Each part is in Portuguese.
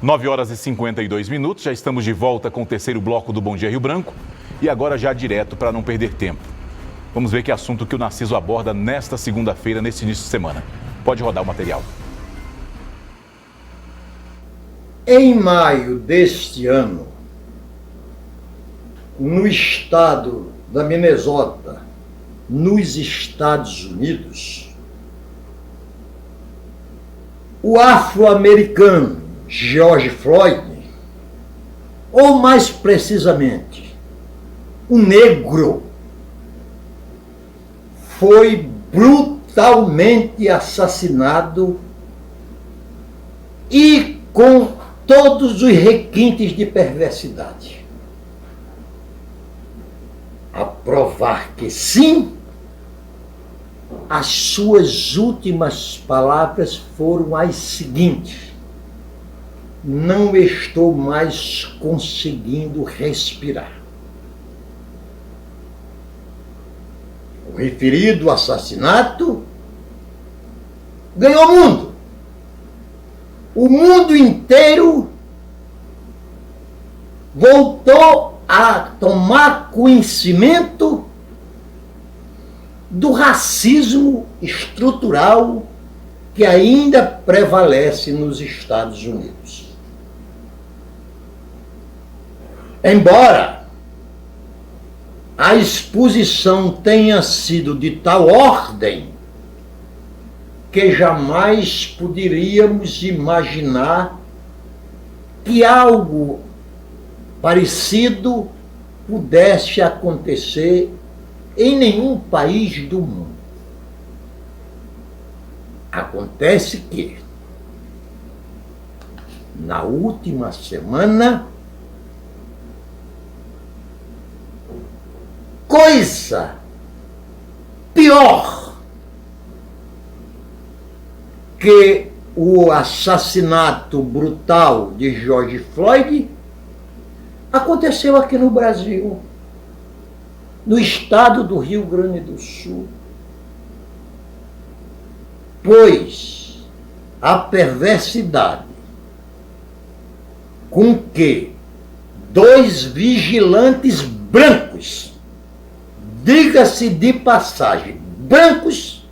9h52, já estamos de volta com o terceiro bloco do Bom Dia Rio Branco e agora já direto para não perder tempo. Vamos ver que assunto que o Narciso aborda nesta segunda-feira, nesse início de semana. Pode rodar o material. Em maio deste ano, no estado da Minnesota, nos Estados Unidos, o afro-americano George Floyd, ou mais precisamente, o negro, foi brutalmente assassinado e com todos os requintes de perversidade. A provar que sim, as suas últimas palavras foram as seguintes: não estou mais conseguindo respirar. O referido assassinato ganhou o mundo. O mundo inteiro voltou a tomar conhecimento do racismo estrutural que ainda prevalece nos Estados Unidos. Embora a exposição tenha sido de tal ordem que jamais poderíamos imaginar que algo parecido pudesse acontecer em nenhum país do mundo. Acontece que, na última semana, coisa pior que o assassinato brutal de George Floyd aconteceu aqui no Brasil, no estado do Rio Grande do Sul. Pois a perversidade com que dois vigilantes brancos, diga-se de passagem, brancos,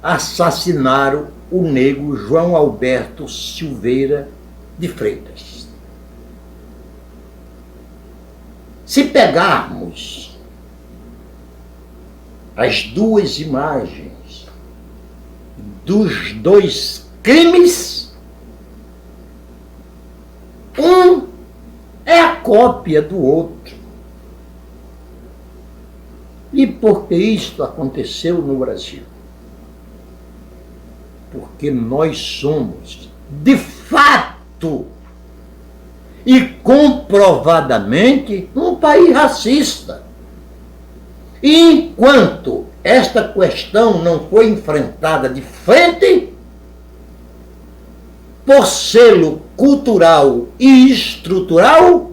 assassinaram o negro João Alberto Silveira de Freitas. Se pegarmos as duas imagens dos dois crimes, um é a cópia do outro. E por que isto aconteceu no Brasil? Porque nós somos, de fato e comprovadamente, um país racista. E enquanto esta questão não foi enfrentada de frente, por selo cultural e estrutural,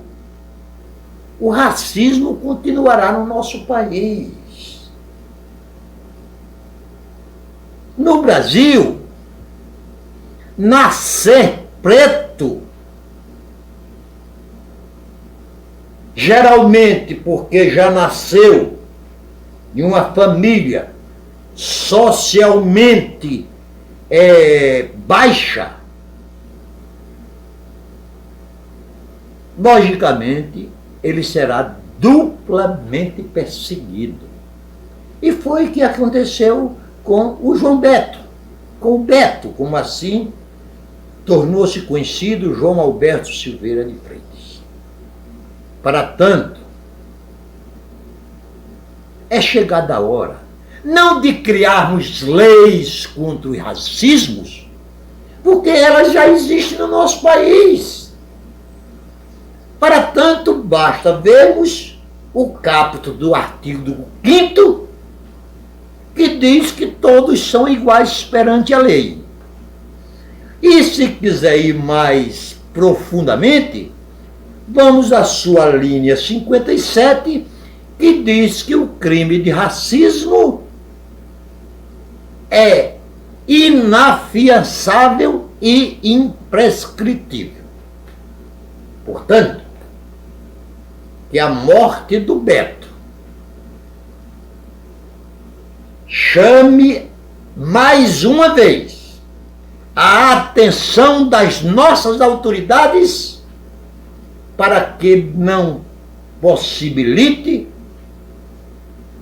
o racismo continuará no nosso país. No Brasil, nascer preto, geralmente porque já nasceu em uma família socialmente baixa, logicamente ele será duplamente perseguido. E foi o que aconteceu com o João Beto, com o Beto, como assim tornou-se conhecido João Alberto Silveira de Freitas. Para tanto, é chegada a hora, não de criarmos leis contra os racismos, porque elas já existem no nosso país. Para tanto, basta vermos o caput do artigo 5º, que diz que todos são iguais perante a lei. E se quiser ir mais profundamente, vamos à sua linha 57, que diz que o crime de racismo é inafiançável e imprescritível. Portanto, que a morte do Beto chame mais uma vez a atenção das nossas autoridades para que não possibilite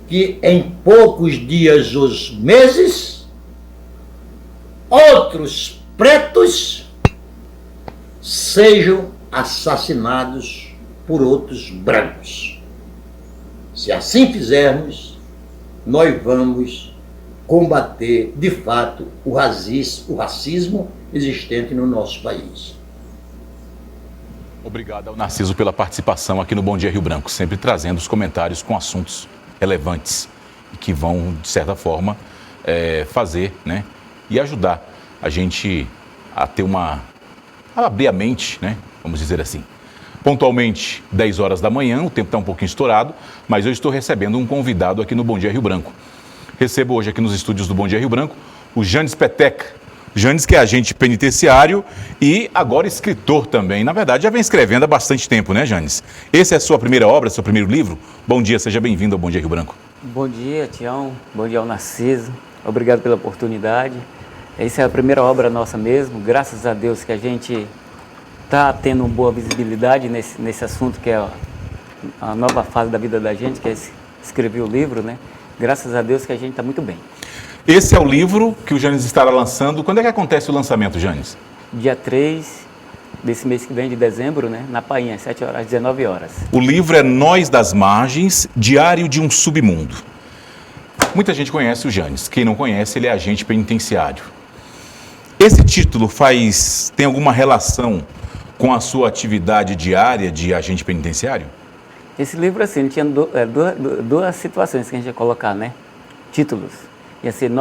que em poucos dias ou meses outros pretos sejam assassinados por outros brancos. Se assim fizermos, nós vamos combater, de fato, o racismo existente no nosso país. Obrigado ao Narciso pela participação aqui no Bom Dia Rio Branco, sempre trazendo os comentários com assuntos relevantes e que vão, de certa forma, fazer, né, e ajudar a gente a ter a abrir a mente, né, vamos dizer assim. Pontualmente, 10 horas da manhã, o tempo está um pouquinho estourado, mas eu estou recebendo um convidado aqui no Bom Dia Rio Branco. Recebo hoje aqui nos estúdios do Bom Dia Rio Branco o Janes Peteca. Janes, que é agente penitenciário e agora escritor também. Na verdade, já vem escrevendo há bastante tempo, né, Janes? Essa é a sua primeira obra, seu primeiro livro? Bom dia, seja bem-vindo ao Bom Dia Rio Branco. Bom dia, Tião. Bom dia ao Narciso. Obrigado pela oportunidade. Essa é a primeira obra nossa mesmo. Graças a Deus que a gente está tendo uma boa visibilidade nesse assunto que é a nova fase da vida da gente, que é escrever o livro, né? Graças a Deus que a gente está muito bem. Esse é o livro que o Janes estará lançando. Quando é que acontece o lançamento, Janes? Dia 3 desse mês que vem, de dezembro, né? Na Painha, às 7 horas, às 19 horas. O livro é Nós das Margens, Diário de um Submundo. Muita gente conhece o Janes. Quem não conhece, ele é agente penitenciário. Esse título tem alguma relação com a sua atividade diária de agente penitenciário? Esse livro, assim, tinha duas situações que a gente ia colocar, né? Títulos. Ia ser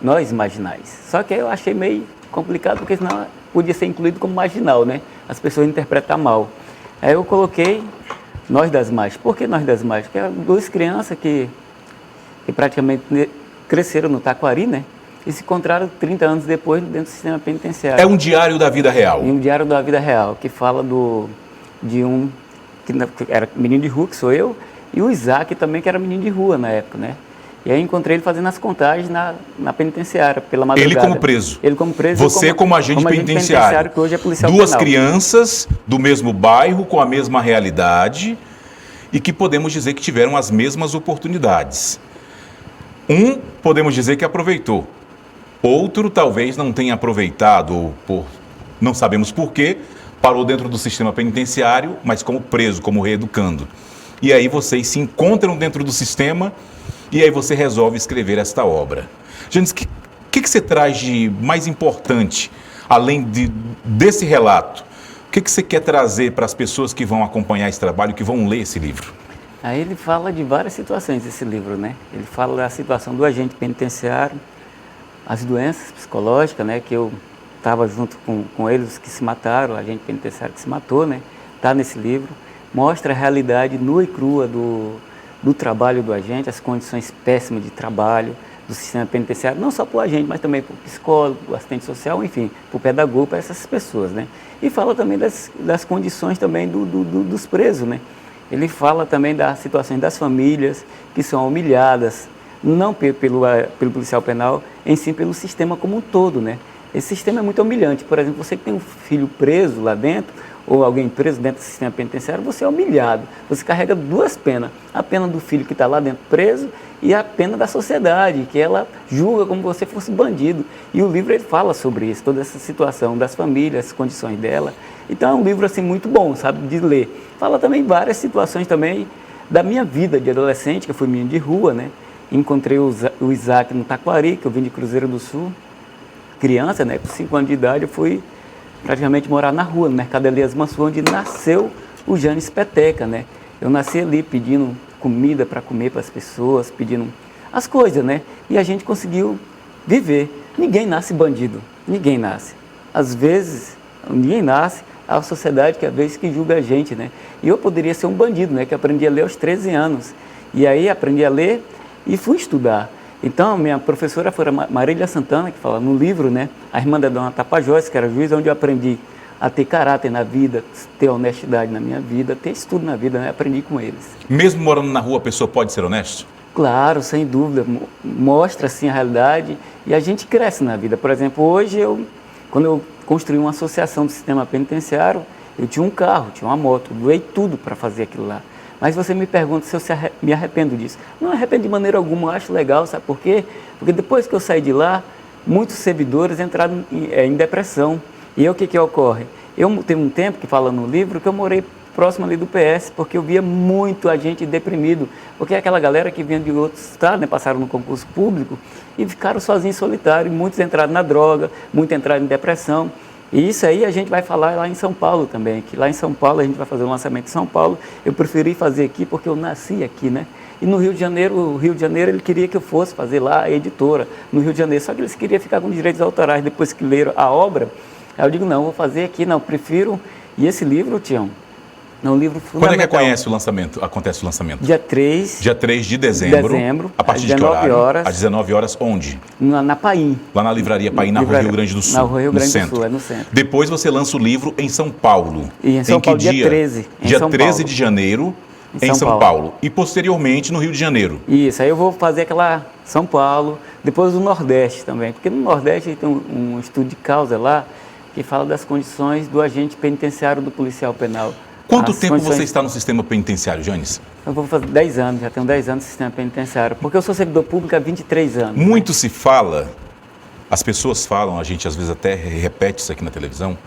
nós marginais. Só que eu achei meio complicado, porque senão podia ser incluído como marginal, né? As pessoas interpretam mal. Aí eu coloquei Nós das Margens. Por que Nós das Margens? Porque eram duas crianças que praticamente cresceram no Taquari, né? E se encontraram 30 anos depois dentro do sistema penitenciário. É um diário da vida real. Um diário da vida real, que fala de um que era menino de rua, que sou eu, e o Isaac também, que era menino de rua na época, né? E aí encontrei ele fazendo as contagens na penitenciária, pela madrugada. Ele como preso? Ele como preso. Você como agente penitenciário. Que hoje é policial Duas penal. Crianças do mesmo bairro, com a mesma realidade, e que podemos dizer que tiveram as mesmas oportunidades. Um, podemos dizer que aproveitou. Outro talvez não tenha aproveitado, ou não sabemos por quê, parou dentro do sistema penitenciário, mas como preso, como reeducando. E aí vocês se encontram dentro do sistema e aí você resolve escrever esta obra. Janes, o que você traz de mais importante, além desse relato? O que você quer trazer para as pessoas que vão acompanhar esse trabalho, que vão ler esse livro? Aí ele fala de várias situações, esse livro, né? Ele fala da situação do agente penitenciário, as doenças psicológicas, né? Que eu estava junto com eles que se mataram, o agente penitenciário que se matou, né? Está nesse livro. Mostra a realidade nua e crua do trabalho do agente, as condições péssimas de trabalho do sistema penitenciário, não só para o agente, mas também para o psicólogo, o assistente social, enfim, para o pedagogo, para essas pessoas, né? E fala também das condições também dos presos, né? Ele fala também das situações das famílias que são humilhadas, não pelo policial penal, em si pelo sistema como um todo, né? Esse sistema é muito humilhante. Por exemplo, você que tem um filho preso lá dentro, ou alguém preso dentro do sistema penitenciário, você é humilhado. Você carrega duas penas. A pena do filho que está lá dentro preso e a pena da sociedade, que ela julga como se você fosse bandido. E o livro ele fala sobre isso, toda essa situação das famílias, as condições dela. Então é um livro assim, muito bom, sabe, de ler. Fala também várias situações também da minha vida de adolescente, que eu fui menino de rua, né? Encontrei o Isaac no Taquari, que eu vim de Cruzeiro do Sul. Criança, né? Com 5 anos de idade, eu fui praticamente morar na rua, no Mercado Elias Mansur, onde nasceu o Janes Peteca, né? Eu nasci ali pedindo comida para comer para as pessoas, pedindo as coisas, né? E a gente conseguiu viver. Ninguém nasce bandido, ninguém nasce. Às vezes, ninguém nasce, a sociedade que às vezes que julga a gente, né? E eu poderia ser um bandido, né? Que aprendi a ler aos 13 anos. E aí aprendi a ler e fui estudar. Então, minha professora foi a Marília Santana, que fala no livro, né? A irmã da dona Tapajós, que era juiz, onde eu aprendi a ter caráter na vida, ter honestidade na minha vida, ter estudo na vida, né? Aprendi com eles. Mesmo morando na rua, a pessoa pode ser honesta? Claro, sem dúvida, mostra assim a realidade e a gente cresce na vida. Por exemplo, hoje quando eu construí uma associação do sistema penitenciário, eu tinha um carro, tinha uma moto, doei tudo para fazer aquilo lá. Mas você me pergunta se eu me arrependo disso. Não me arrependo de maneira alguma, eu acho legal, sabe por quê? Porque depois que eu saí de lá, muitos servidores entraram em depressão. E aí o que ocorre? Eu tenho um tempo, que fala no livro, que eu morei próximo ali do PS, porque eu via muito a gente deprimido, porque é aquela galera que vinha de outros estados, né, passaram no concurso público e ficaram sozinhos, solitários, muitos entraram na droga, muitos entraram em depressão. E isso aí a gente vai falar lá em São Paulo também, que lá em São Paulo a gente vai fazer o lançamento em São Paulo. Eu preferi fazer aqui porque eu nasci aqui, né? E no Rio de Janeiro, ele queria que eu fosse fazer lá a editora, no Rio de Janeiro, só que eles queriam ficar com direitos autorais depois que leram a obra. Aí eu digo, não, vou fazer aqui, não, prefiro. E esse livro, Tião, é um livro fundamental. Quando é que acontece o lançamento? Dia 3. Dia 3 de dezembro. A partir de que horário? Às 19 horas, onde? Na Paim. Lá na livraria Paim, na Rua Rio Grande do Sul. Na Rua Rio Grande do Sul, é no centro. Depois você lança o livro em São Paulo. E em São Paulo, dia 13. Dia 13 de janeiro, em São Paulo. E posteriormente no Rio de Janeiro. Isso, aí eu vou fazer aquela São Paulo, depois o Nordeste também. Porque no Nordeste tem um estudo de causa lá, que fala das condições do agente penitenciário do policial penal. Quanto tempo você está no sistema penitenciário, Janes? Eu vou fazer 10 anos, já tenho 10 anos no sistema penitenciário, porque eu sou servidor público há 23 anos. Muito se fala, as pessoas falam, a gente às vezes até repete isso aqui na televisão,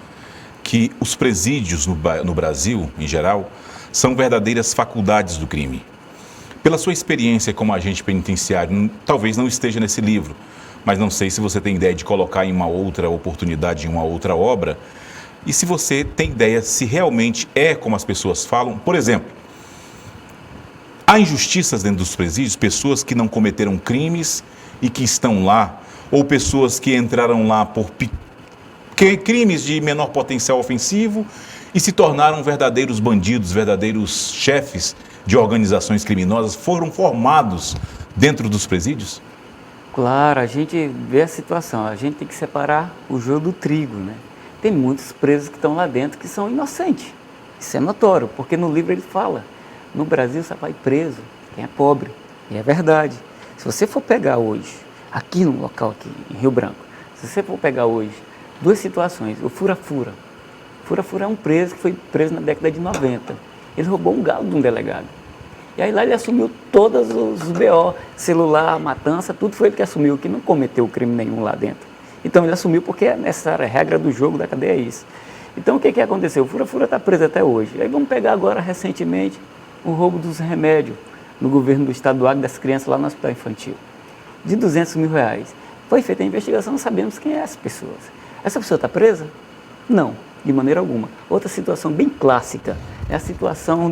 que os presídios no Brasil, em geral, são verdadeiras faculdades do crime. Pela sua experiência como agente penitenciário, talvez não esteja nesse livro, mas não sei se você tem ideia de colocar em uma outra oportunidade, em uma outra obra, e se você tem ideia se realmente é como as pessoas falam. Por exemplo, há injustiças dentro dos presídios, pessoas que não cometeram crimes e que estão lá, ou pessoas que entraram lá por crimes de menor potencial ofensivo e se tornaram verdadeiros bandidos, verdadeiros chefes de organizações criminosas, foram formados dentro dos presídios? Claro, a gente vê a situação, a gente tem que separar o joio do trigo, né? Tem muitos presos que estão lá dentro que são inocentes, isso é notório, porque no livro ele fala, no Brasil só vai preso quem é pobre, e é verdade. Se você for pegar hoje, aqui no local, aqui em Rio Branco, se você for pegar hoje, duas situações, o Fura-Fura. Fura-Fura é um preso que foi preso na década de 90, ele roubou um galo de um delegado. E aí lá ele assumiu todos os BO, celular, matança, tudo foi ele que assumiu, que não cometeu crime nenhum lá dentro. Então ele assumiu porque é necessário, a regra do jogo da cadeia é isso. Então o que aconteceu? O Fura-Fura está preso até hoje. Aí vamos pegar agora recentemente o roubo dos remédios no governo do estado do Acre das crianças lá no hospital infantil. De R$200 mil. Foi feita a investigação, não sabemos quem é essa pessoa. Essa pessoa está presa? Não, de maneira alguma. Outra situação bem clássica é a situação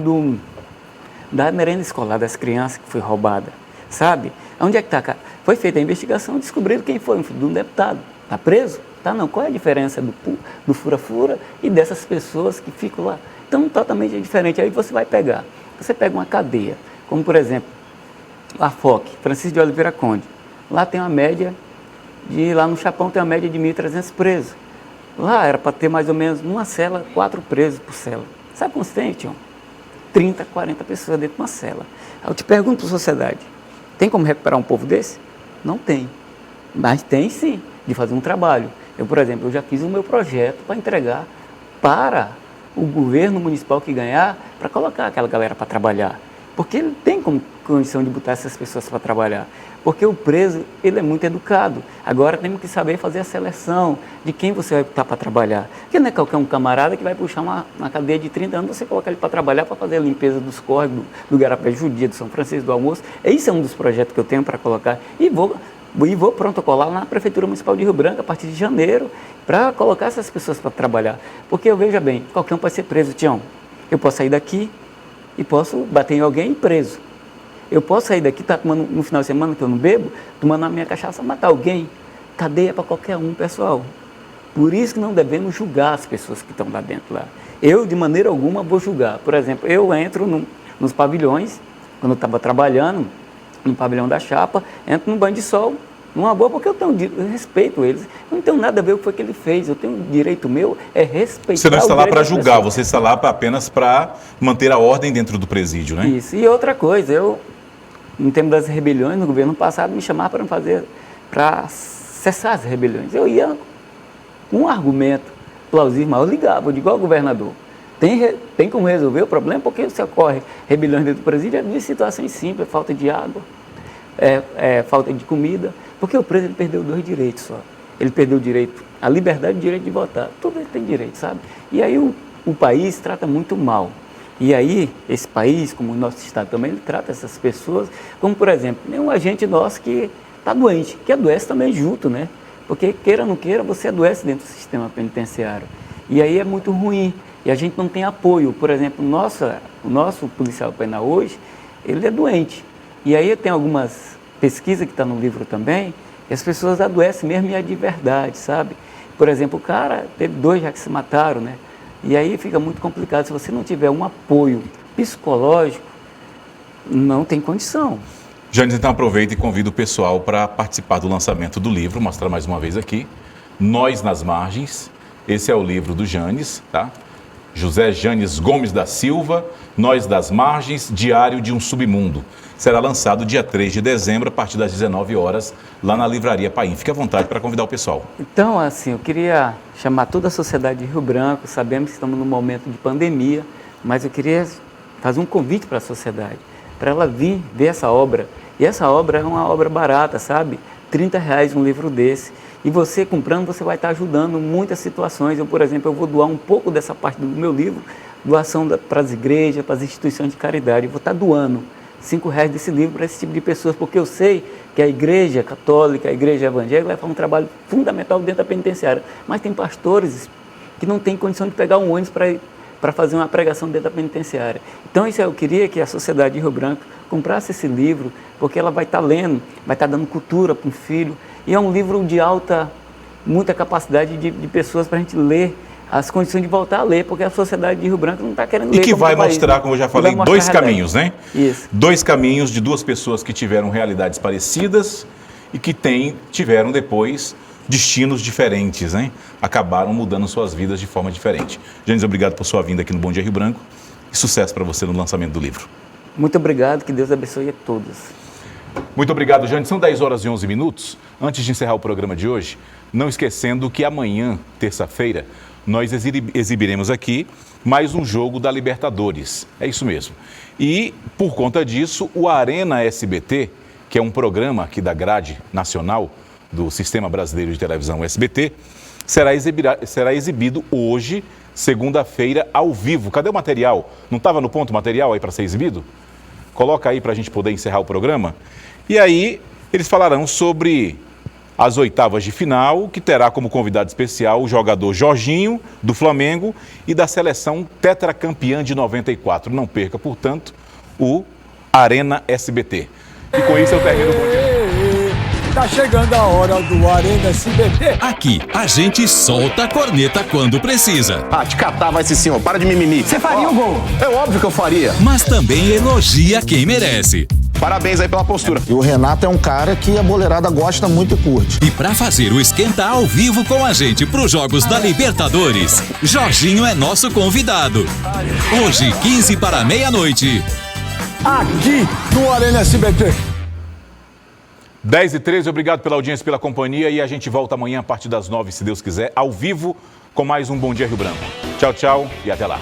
da merenda escolar das crianças que foi roubada. Sabe? Onde é que está? Foi feita a investigação, descobriram quem foi, um filho de um deputado. Está preso? Tá, não. Qual é a diferença do Fura-Fura e dessas pessoas que ficam lá? Então, totalmente diferente. Aí você vai pegar. Você pega uma cadeia, como por exemplo, a FOC, Francisco de Oliveira Conde. Lá tem uma média lá no Chapão tem uma média de 1.300 presos. Lá era para ter mais ou menos numa cela, 4 presos por cela. Sabe quantos tem, Tião? 30, 40 pessoas dentro de uma cela. Aí eu te pergunto para a sociedade, tem como recuperar um povo desse? Não tem. Mas tem sim, de fazer um trabalho. Eu, por exemplo, eu já fiz o meu projeto para entregar para o governo municipal que ganhar, para colocar aquela galera para trabalhar. Porque ele tem como condição de botar essas pessoas para trabalhar. Porque o preso, ele é muito educado. Agora temos que saber fazer a seleção de quem você vai botar para trabalhar. Porque não é qualquer um camarada que vai puxar uma cadeia de 30 anos, você coloca ele para trabalhar, para fazer a limpeza dos córregos, do Garapé Judia, do São Francisco do Almoço. Esse é um dos projetos que eu tenho para colocar. E vou protocolar na Prefeitura Municipal de Rio Branco a partir de janeiro, para colocar essas pessoas para trabalhar. Porque eu vejo bem, qualquer um pode ser preso, Tião. Eu posso sair daqui e posso bater em alguém e preso. Eu posso sair daqui, tá tomando no final de semana que eu não bebo, tomando a minha cachaça, matar alguém. Cadeia para qualquer um, pessoal. Por isso que não devemos julgar as pessoas que estão lá dentro. Lá. Eu, de maneira alguma, vou julgar. Por exemplo, eu entro nos pavilhões, quando eu estava trabalhando, no pavilhão da Chapa, entro no banho de sol, numa boa, porque eu respeito eles. Eu não tenho nada a ver com o que foi que ele fez. Eu tenho um direito meu, é respeitar. Você não está lá para julgar, pessoa. você está lá apenas para manter a ordem dentro do presídio, né? Isso. E outra coisa, no tempo das rebeliões, no governo passado, me chamaram para cessar as rebeliões. Eu ia com um argumento plausível, mas eu ligava, eu digo ao governador, tem como resolver o problema, porque se ocorre rebeliões dentro do presídio, é de situações simples, falta de água, falta de comida, porque o preso ele perdeu 2 direitos só. Ele perdeu o direito, a liberdade e o direito de votar. Tudo ele tem direito, sabe? E aí o país trata muito mal. E aí, esse país, como o nosso estado também, ele trata essas pessoas, como por exemplo, um agente nosso que está doente, que adoece também junto, né? Porque queira ou não queira, você adoece dentro do sistema penitenciário. E aí é muito ruim. E a gente não tem apoio. Por exemplo, o nosso policial penal hoje, ele é doente. E aí tem algumas pesquisas que estão no livro também, e as pessoas adoecem mesmo e é de verdade, sabe? Por exemplo, o cara, teve 2 já que se mataram, né? E aí fica muito complicado. Se você não tiver um apoio psicológico, não tem condição. Janes, então aproveita e convida o pessoal para participar do lançamento do livro, mostrar mais uma vez aqui, Nós nas Margens. Esse é o livro do Janes, tá? José Janes Gomes da Silva, Nós das Margens, Diário de um Submundo. Será lançado dia 3 de dezembro, a partir das 19 horas, lá na Livraria Paim. Fique à vontade para convidar o pessoal. Então, assim, eu queria chamar toda a sociedade de Rio Branco, sabemos que estamos num momento de pandemia, mas eu queria fazer um convite para a sociedade, para ela vir ver essa obra. E essa obra é uma obra barata, sabe? R$30 um livro desse. E você comprando, você vai estar ajudando muitas situações. Eu, por exemplo, eu vou doar um pouco dessa parte do meu livro, doação para as igrejas, para as instituições de caridade. Eu vou estar doando R$5 desse livro para esse tipo de pessoas, porque eu sei que a igreja católica, a igreja evangélica vai fazer um trabalho fundamental dentro da penitenciária. Mas tem pastores que não têm condição de pegar um ônibus para fazer uma pregação dentro da penitenciária. Então, isso eu queria que a sociedade de Rio Branco comprasse esse livro, porque ela vai estar lendo, vai estar dando cultura para um filho. E é um livro de muita capacidade de pessoas para a gente ler, as condições de voltar a ler, porque a sociedade de Rio Branco não está querendo ler. E que vai mostrar, como eu já falei, 2 caminhos, né? Isso. 2 caminhos de 2 pessoas que tiveram realidades parecidas e que tiveram depois destinos diferentes, né? Acabaram mudando suas vidas de forma diferente. Janes, obrigado por sua vinda aqui no Bom Dia Rio Branco e sucesso para você no lançamento do livro. Muito obrigado, que Deus abençoe a todos. Muito obrigado, Janes. São 10 horas e 11 minutos. Antes de encerrar o programa de hoje, não esquecendo que amanhã, terça-feira, nós exibiremos aqui mais um jogo da Libertadores. É isso mesmo. E, por conta disso, o Arena SBT, que é um programa aqui da grade nacional do Sistema Brasileiro de Televisão SBT, será exibido hoje, segunda-feira, ao vivo. Cadê o material? Não estava no ponto material aí para ser exibido? Coloca aí para a gente poder encerrar o programa. E aí, eles falarão sobre as oitavas de final, que terá como convidado especial o jogador Jorginho, do Flamengo, e da seleção tetracampeã de 94. Não perca, portanto, o Arena SBT. E com isso eu termino o Bom Dia. Tá chegando a hora do Arena SBT. Aqui, a gente solta a corneta quando precisa. Ah, te catar vai sim, senhor. Para de mimimi. Você faria o gol? É óbvio que eu faria. Mas também elogia quem merece. Parabéns aí pela postura. E o Renato é um cara que a boleirada gosta muito e curte. E pra fazer o esquenta ao vivo com a gente pros Jogos da Libertadores, Jorginho é nosso convidado. Hoje, 15 para meia-noite. Aqui no Arena SBT. 10h13, obrigado pela audiência, pela companhia, e a gente volta amanhã a partir das 9, se Deus quiser, ao vivo, com mais um Bom Dia Rio Branco. Tchau, tchau e até lá.